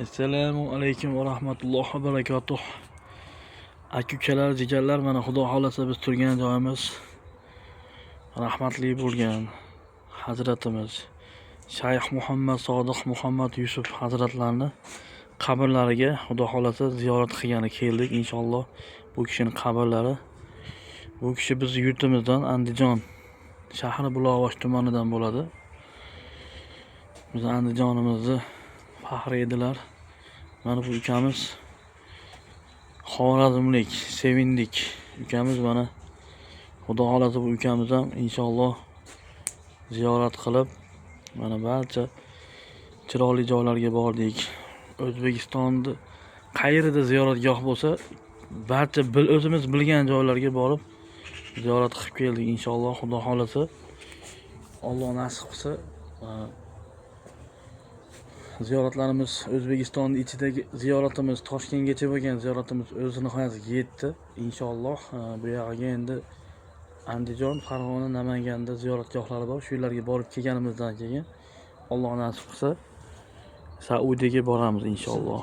Assalomu alaykum va rahmatullohi va barakatuh. Aka-ukalar, jigarlar, mana Xudo xolasa biz turgan joyimiz rahmatli bo'lgan Hazratimiz Shayx Muhammad Sodiq Muhammad Yusuf Hazratlarni qabrlariga Xudo xolasa ziyorat qilgani keldik. Inshaalloh bu kishining qabrlari, bu kishi biz yurtimizdan Andijon shahri Buloqbosh tumanidan bo'ladi. Biz Andijonimizni faxr edilar. Mana bu ukamiz Xorazmlik, sevindik ukamiz. Mana Xudo xolasa bu ukamiz ham inshaalloh ziyorat qilib, mana barcha chiroyli joylarga bordik. O'zbekistonda qayerda ziyoratgoh bo'lsa, barcha o'zimiz bilgan joylarga borib ziyorat qilib keldik. Inshaalloh Xudo xolasa, Alloh nasib qilsa, ziyoratlarimiz O'zbekiston ichidagi ziyoratimiz, Toshkentgacha bo'lgan ziyoratimiz o'z nihoyasiga yetdi. Inshaalloh bu yerga endi Andijon, Farg'ona, Namanganda ziyoratgohlari bor. Shu yerlarga borib kelganimizdan keyin Alloh nasib qilsa Saudiyaga boramiz inshaalloh.